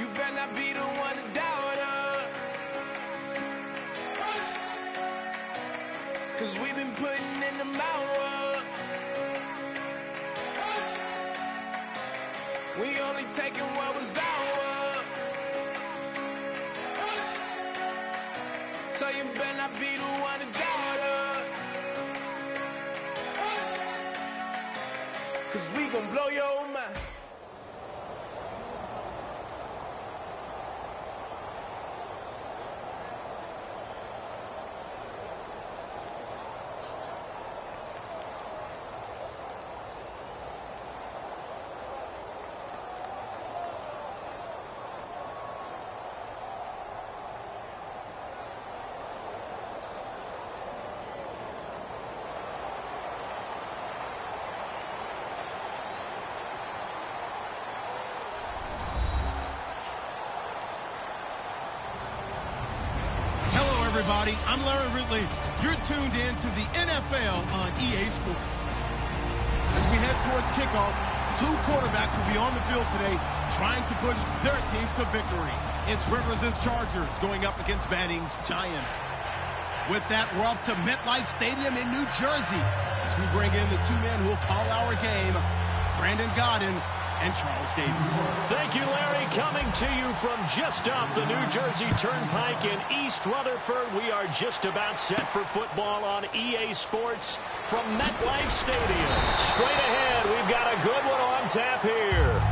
You better not be the one to doubt us. 'Cause we've been putting in the hours. We only taking what was ours. So you better not be the one to doubt us. 'Cause we gon' blow your mind. Everybody, I'm Larry Ridley. You're tuned in to the NFL on EA Sports. As we head towards kickoff, two quarterbacks will be on the field today trying to push their team to victory. It's Rivers' Chargers going up against Manning's Giants. With that, we're off to MetLife Stadium in New Jersey as we bring in the two men who will call our game, Brandon Godden and Charles Davis. Thank you, Larry. Coming to you from just off the New Jersey Turnpike in East Rutherford. We are just about set for football on EA Sports from MetLife Stadium. Straight ahead, we've got a good one on tap here.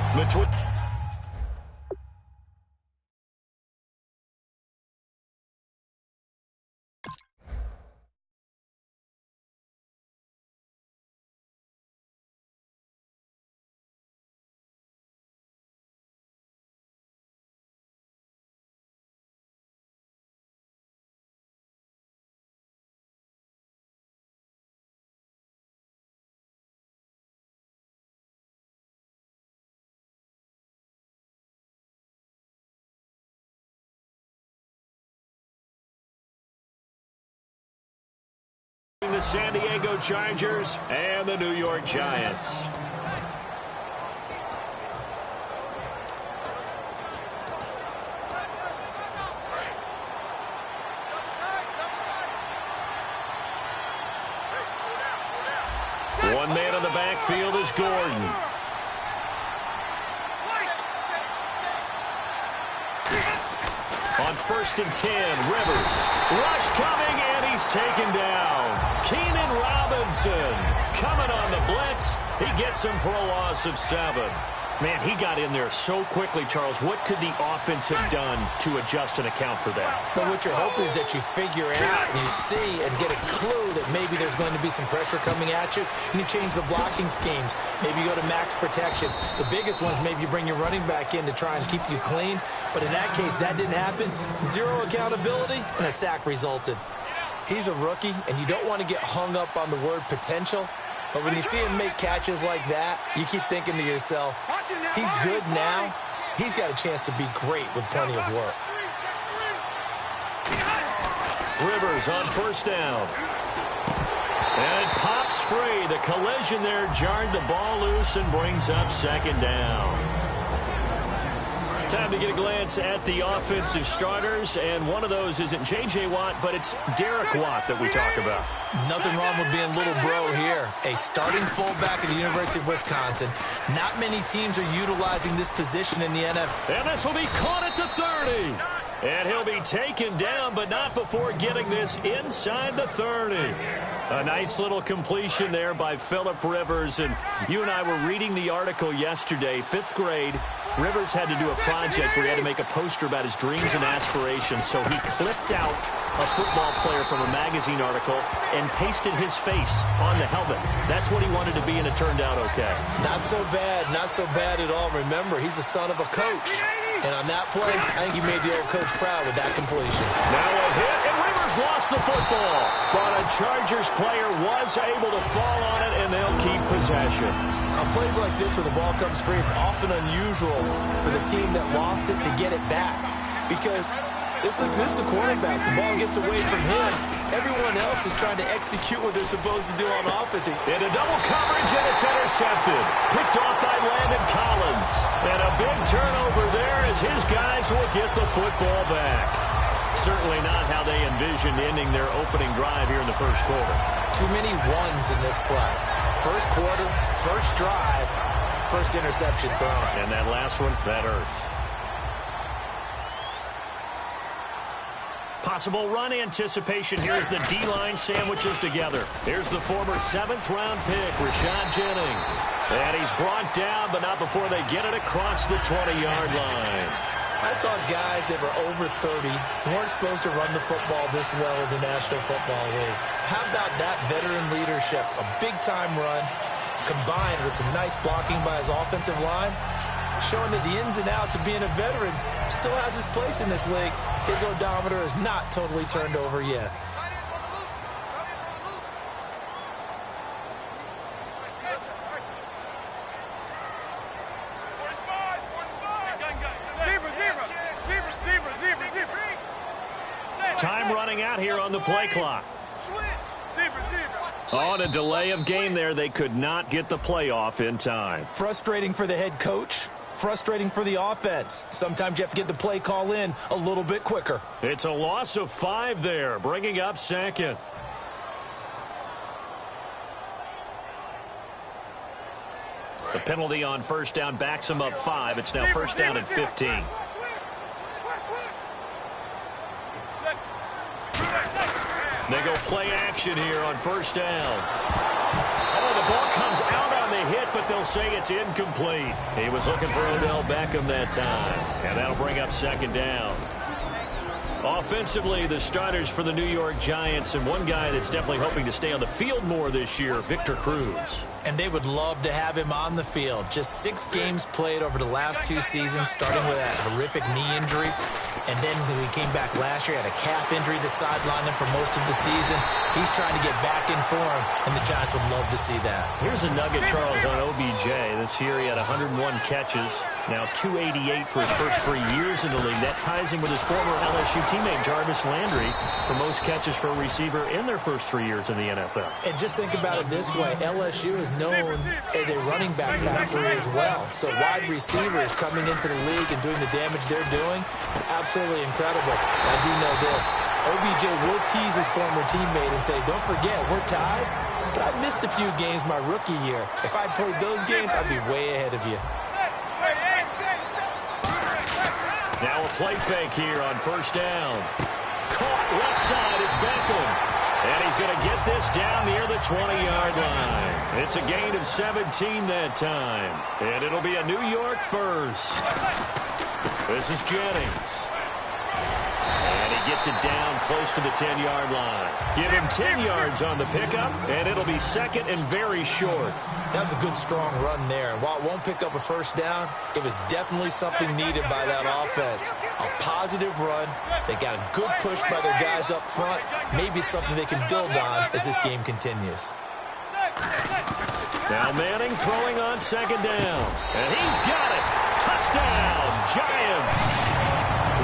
The San Diego Chargers and the New York Giants. One man in the backfield is Gordon. On 1st and 10, Rivers. Rush coming, and he's taken down. Keenan Robinson coming on the blitz. He gets him for a loss of 7. Man, he got in there so quickly, Charles. What could the offense have done to adjust and account for that? Well, what you're hoping is that you figure it out and you see and get a clue that maybe there's going to be some pressure coming at you, and you change the blocking schemes. Maybe you go to max protection. The biggest one is maybe you bring your running back in to try and keep you clean. But in that case, that didn't happen. Zero accountability, and a sack resulted. He's a rookie, and you don't want to get hung up on the word potential. But when you see him make catches like that, you keep thinking to yourself, he's good now. He's got a chance to be great with plenty of work. Rivers on 1st down. And it pops free. The collision there jarred the ball loose and brings up 2nd down. Time to get a glance at the offensive starters, and one of those isn't J.J. Watt, but it's Derek Watt that we talk about. Nothing wrong with being little bro here. A starting fullback at the University of Wisconsin. Not many teams are utilizing this position in the NFL. And this will be caught at the 30. And he'll be taken down, but not before getting this inside the 30. A nice little completion there by Phillip Rivers. And you and I were reading the article yesterday, 5th grade. Rivers had to do a project where he had to make a poster about his dreams and aspirations, so he clipped out a football player from a magazine article and pasted his face on the helmet. That's what he wanted to be, and it turned out okay. Not so bad at all. Remember, he's the son of a coach. And on that play, I think he made the old coach proud with that completion. Now a hit, and Rivers lost the football. But a Chargers player was able to fall on it, and they'll keep possession. On plays like this where the ball comes free, it's often unusual for the team that lost it to get it back. Because This is the quarterback. The ball gets away from him. Everyone else is trying to execute what they're supposed to do on offense. Into double coverage, and it's intercepted. Picked off by Landon Collins. And a big turnover there as his guys will get the football back. Certainly not how they envisioned ending their opening drive here in the first quarter. Too many ones in this play. First quarter, first drive, first interception thrown. And that last one, that hurts. Possible run anticipation here as the D-line sandwiches together. Here's the former 7th-round pick, Rashad Jennings. And he's brought down, but not before they get it across the 20-yard line. I thought guys that were over 30 weren't supposed to run the football this well in the National Football League. How about that veteran leadership? A big-time run combined with some nice blocking by his offensive line, showing that the ins and outs of being a veteran still has his place in this league. His odometer is not totally turned over yet. Time running out here on the play clock. On a delay of game there, they could not get the play off in time. Frustrating for the head coach. Frustrating for the offense. Sometimes you have to get the play call in a little bit quicker. It's a loss of 5 there, bringing up second. The penalty on first down backs them up 5. It's now first down and 15. They go play action here on first down. Oh, the ball comes out on the hit, but they'll say it's incomplete. He was looking for Odell Beckham that time, and that'll bring up second down. Offensively, the starters for the New York Giants, and one guy that's definitely hoping to stay on the field more this year, Victor Cruz. And they would love to have him on the field. Just 6 games played over the last 2 seasons, starting with that horrific knee injury. And then when he came back last year, had a calf injury that sidelined him for most of the season. He's trying to get back in form, and the Giants would love to see that. Here's a nugget, Charles, on OBJ. This year he had 101 catches, now 288 for his first 3 years in the league. That ties him with his former LSU teammate, Jarvis Landry, for most catches for a receiver in their first 3 years in the NFL. And just think about it this way. LSU is known as a running back factory as well. So wide receivers coming into the league and doing the damage they're doing, absolutely incredible. I do know this. OBJ will tease his former teammate and say, don't forget, we're tied, but I missed a few games my rookie year. If I'd played those games, I'd be way ahead of you. Now a play fake here on first down. Caught left side, it's Beckham. And he's going to get this down near the 20-yard line. It's a gain of 17 that time. And it'll be a New York first. This is Jennings. And he gets it down close to the 10-yard line. Give him 10 yards on the pickup, and it'll be second and very short. That was a good, strong run there. While it won't pick up a first down, it was definitely something needed by that offense. A positive run. They got a good push by their guys up front. Maybe something they can build on as this game continues. Now Manning throwing on second down. And he's got it. Touchdown, Giants.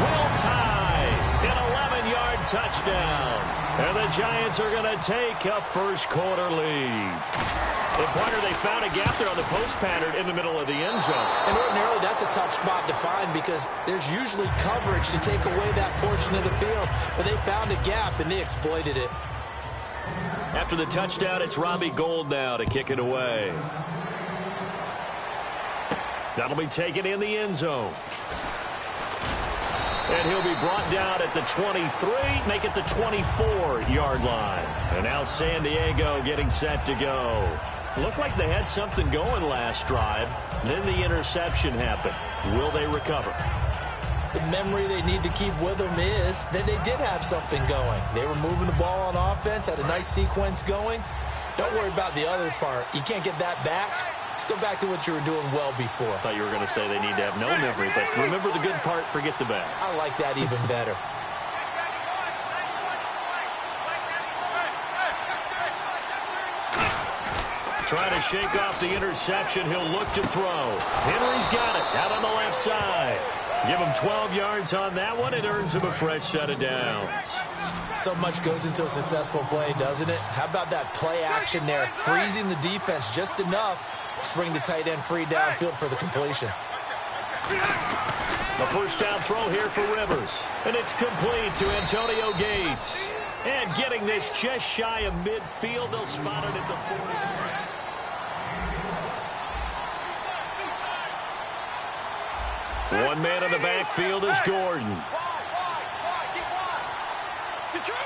Will tie. An 11-yard touchdown. And the Giants are going to take a first-quarter lead. The partner, they found a gap there on the post pattern in the middle of the end zone. And ordinarily, that's a tough spot to find because there's usually coverage to take away that portion of the field. But they found a gap, and they exploited it. After the touchdown, it's Robbie Gould now to kick it away. That'll be taken in the end zone. And he'll be brought down at the 23, make it the 24-yard line. And now San Diego getting set to go. Looked like they had something going last drive. Then the interception happened. Will they recover? The memory they need to keep with them is that they did have something going. They were moving the ball on offense, had a nice sequence going. Don't worry about the other part. You can't get that back. Let's go back to what you were doing well before. I thought you were going to say they need to have no memory, but remember the good part, forget the bad. I like that even better. Trying to shake off the interception. He'll look to throw. Henry's got it out on the left side. Give him 12 yards on that one. It earns him a fresh set of downs. So much goes into a successful play, doesn't it? How about that play action there, freezing the defense just enough to bring the tight end free downfield for the completion. A first down throw here for Rivers. And it's complete to Antonio Gates. And getting this just shy of midfield, they'll spot it at the 40. One man in the backfield is Gordon. Detroit!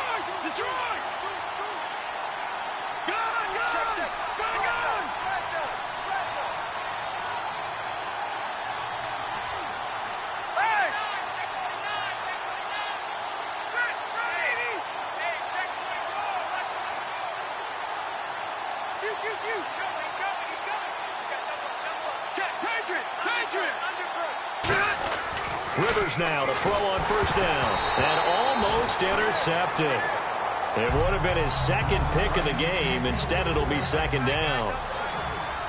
Gun! Hey! Check, Patriot! Rivers now to throw on first down. And almost intercepted. It would have been his second pick of the game. Instead, it'll be second down.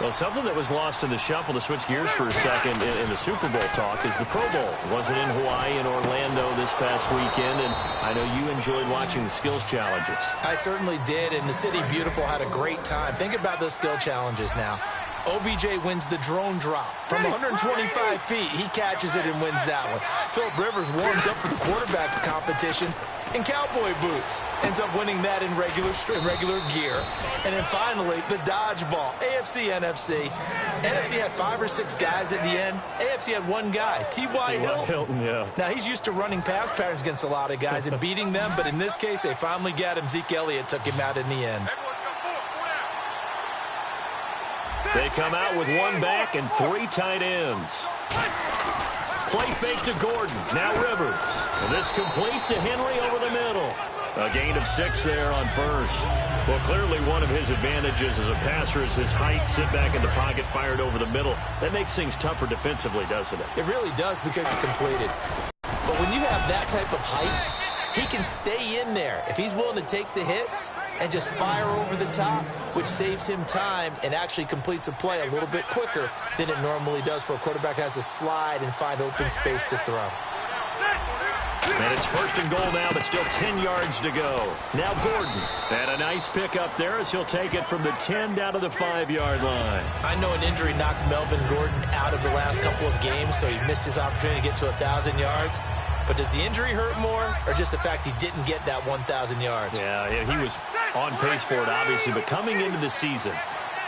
Well, something that was lost in the shuffle, to switch gears for a second in the Super Bowl talk, is the Pro Bowl. It wasn't in Hawaii and Orlando this past weekend, and I know you enjoyed watching the skills challenges. I certainly did, and the City Beautiful had a great time. Think about those skill challenges now. OBJ wins the drone drop. From 125 feet, he catches it and wins that one. Philip Rivers warms up for the quarterback competition in cowboy boots. Ends up winning that in regular gear. And then finally, the dodgeball. AFC, NFC. NFC had 5 or 6 guys at the end. AFC had one guy, T.Y. Hilton, yeah. Now, he's used to running pass patterns against a lot of guys and beating them, but in this case, they finally got him. Zeke Elliott took him out in the end. They come out with one back and 3 tight ends. Play fake to Gordon. Now Rivers. And this complete to Henry over the middle. A gain of 6 there on first. Well, clearly one of his advantages as a passer is his height. Sit back in the pocket, fired over the middle. That makes things tougher defensively, doesn't it? It really does because it's completed. But when you have that type of height, he can stay in there if he's willing to take the hits and just fire over the top, which saves him time and actually completes a play a little bit quicker than it normally does for a quarterback who has to slide and find open space to throw. And it's first and goal now, but still 10 yards to go. Now Gordon. And a nice pick up there as he'll take it from the 10 down to the 5-yard line. I know an injury knocked Melvin Gordon out of the last couple of games, so he missed his opportunity to get to 1,000 yards. But does the injury hurt more, or just the fact he didn't get that 1,000 yards? Yeah, he was on pace for it, obviously. But coming into the season,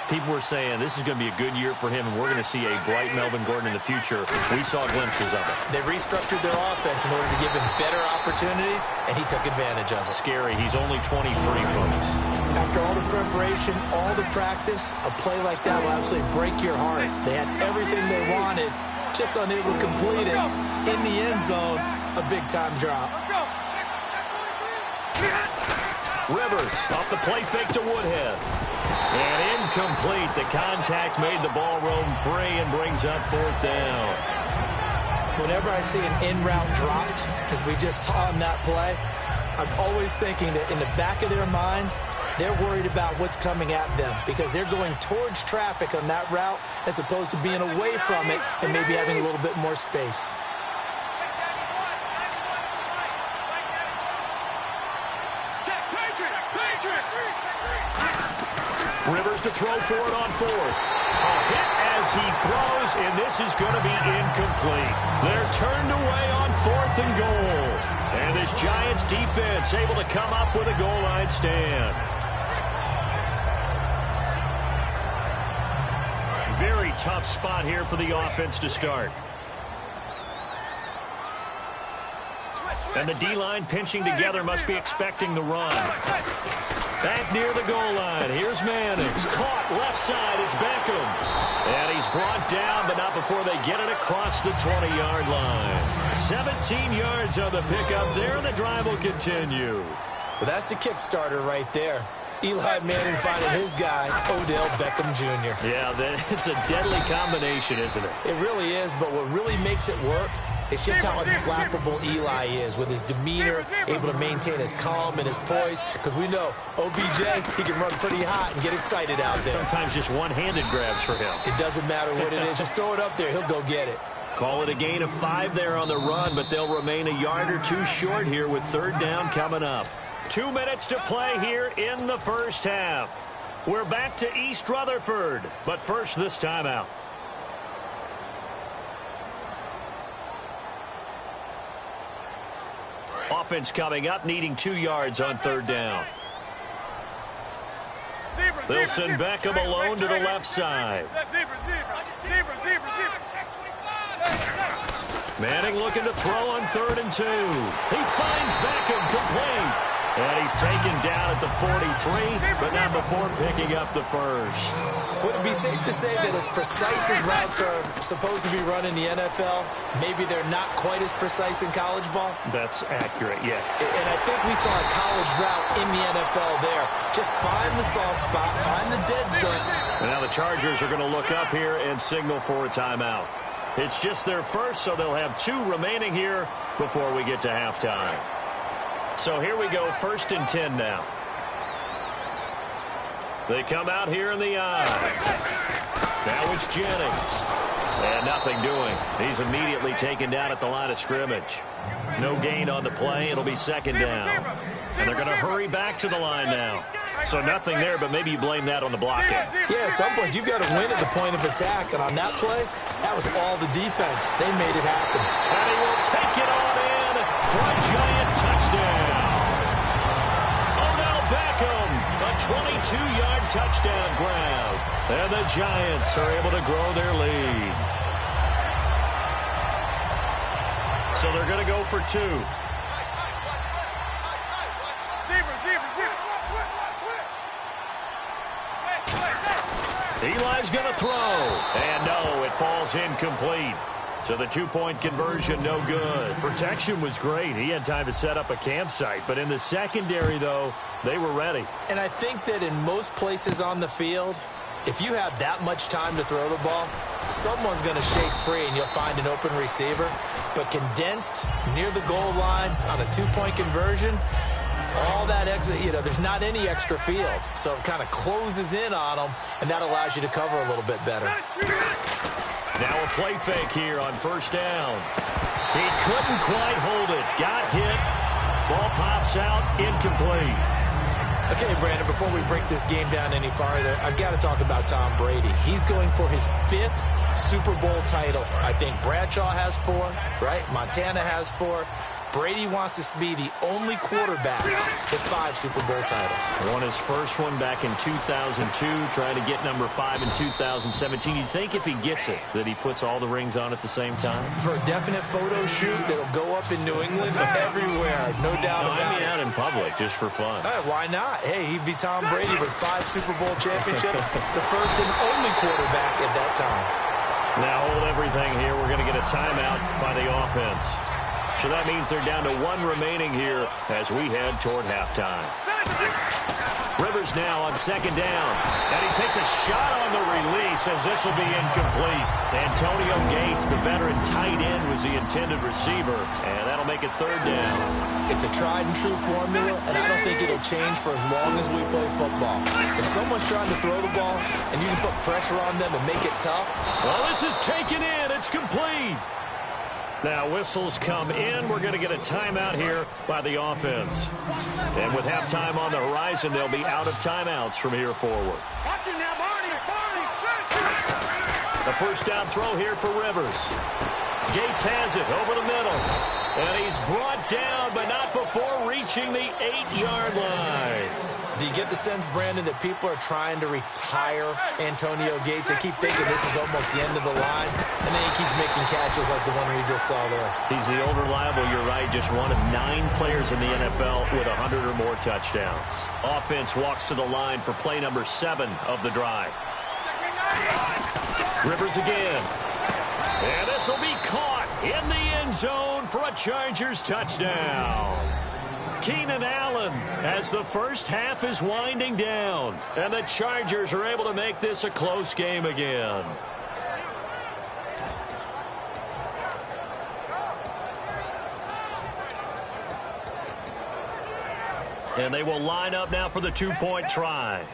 people were saying this is going to be a good year for him, and we're going to see a bright Melvin Gordon in the future. We saw glimpses of it. They restructured their offense in order to give him better opportunities, and he took advantage of it. Scary. He's only 23, folks. After all the preparation, all the practice, a play like that will absolutely break your heart. They had everything they wanted, just unable to complete it. In the end zone, a big-time drop. Rivers off the play fake to Woodhead. And incomplete. The contact made the ball roam free and brings up 4th down. Whenever I see an in-route dropped, as we just saw in that play, I'm always thinking that in the back of their mind, they're worried about what's coming at them because they're going towards traffic on that route as opposed to being away from it and maybe having a little bit more space. Rivers to throw for it on 4th. A hit as he throws, and this is going to be incomplete. They're turned away on 4th and goal. And this Giants defense able to come up with a goal line stand. Very tough spot here for the offense to start. And the D-line pinching together must be expecting the run. Back near the goal line. Here's Manning. Caught left side. It's Beckham. And he's brought down, but not before they get it across the 20-yard line. 17 yards on the pickup there, and the drive will continue. Well, that's the kickstarter right there. Eli Manning finding his guy, Odell Beckham Jr. Yeah, it's a deadly combination, isn't it? It really is, but what really makes it work is just how unflappable Eli is with his demeanor, able to maintain his calm and his poise, because we know OBJ, he can run pretty hot and get excited out there. Sometimes just one-handed grabs for him. It doesn't matter what it is. Just throw it up there. He'll go get it. Call it a gain of 5 there on the run, but they'll remain a yard or two short here with third down coming up. 2 minutes to play here in the first half. We're back to East Rutherford, but first this timeout. Offense coming up, needing 2 yards on third down. They'll send Beckham alone to the left side. Manning looking to throw on 3rd and 2. He finds Beckham complete. And he's taken down at the 43, but not before picking up the first. Would it be safe to say that as precise as routes are supposed to be run in the NFL, maybe they're not quite as precise in college ball? That's accurate, yeah. And I think we saw a college route in the NFL there. Just find the soft spot, find the dead zone. And now the Chargers are going to look up here and signal for a timeout. It's just their first, so they'll have 2 remaining here before we get to halftime. So here we go, 1st and 10 now. They come out here in the eye. Now it's Jennings. And nothing doing. He's immediately taken down at the line of scrimmage. No gain on the play. It'll be 2nd down. And they're going to hurry back to the line now. So nothing there, but maybe you blame that on the blocking. Yeah, at some point, you've got to win at the point of attack. And on that play, that was all the defense. They made it happen. And he will take it on in for a giant touchdown. Odell Beckham, a 22-yard touchdown grab. And the Giants are able to grow their lead. So they're going to go for 2. Eli's going to throw. And no, it falls incomplete. So the 2-point conversion, no good. Protection was great. He had time to set up a campsite. But in the secondary, though, they were ready. And I think that in most places on the field, if you have that much time to throw the ball, someone's going to shake free and you'll find an open receiver. But condensed near the goal line on a 2-point conversion, all that exit, there's not any extra field. So it kind of closes in on them, and that allows you to cover a little bit better. Now a play fake here on 1st down. He couldn't quite hold it. Got hit. Ball pops out. Incomplete. Okay, Brandon, before we break this game down any farther, I've got to talk about Tom Brady. He's going for his 5th Super Bowl title. I think Bradshaw has 4, right? Montana has 4. Brady wants to be the only quarterback with 5 Super Bowl titles. Won his first one back in 2002, trying to get number 5 in 2017. You think if he gets it, that he puts all the rings on at the same time? For a definite photo shoot that'll go up in New England, everywhere, no doubt about it. I mean out in public, just for fun. Why not? Hey, he'd be Tom Brady with 5 Super Bowl championships, the first and only quarterback at that time. Now hold everything here. We're going to get a timeout by the offense. So that means they're down to 1 remaining here as we head toward halftime. Rivers now on 2nd down. And he takes a shot on the release as this will be incomplete. Antonio Gates, the veteran tight end, was the intended receiver. And that'll make it 3rd down. It's a tried-and-true formula, and I don't think it'll change for as long as we play football. If someone's trying to throw the ball and you can put pressure on them and make it tough. Well, this is taken in. It's complete. Now whistles come in. We're going to get a timeout here by the offense. And with halftime on the horizon, they'll be out of timeouts from here forward. The 1st down throw here for Rivers. Gates has it over the middle. And he's brought down, but not before reaching the 8-yard line. Do you get the sense, Brandon, that people are trying to retire Antonio Gates? They keep thinking this is almost the end of the line, and then he keeps making catches like the one we just saw there. He's the old reliable, you're right, just one of 9 players in the NFL with 100 or more touchdowns. Offense walks to the line for play number 7 of the drive. Rivers again. And this will be caught in the end zone for a Chargers touchdown. Keenan Allen as the first half is winding down. And the Chargers are able to make this a close game again. And they will line up now for the 2-point try.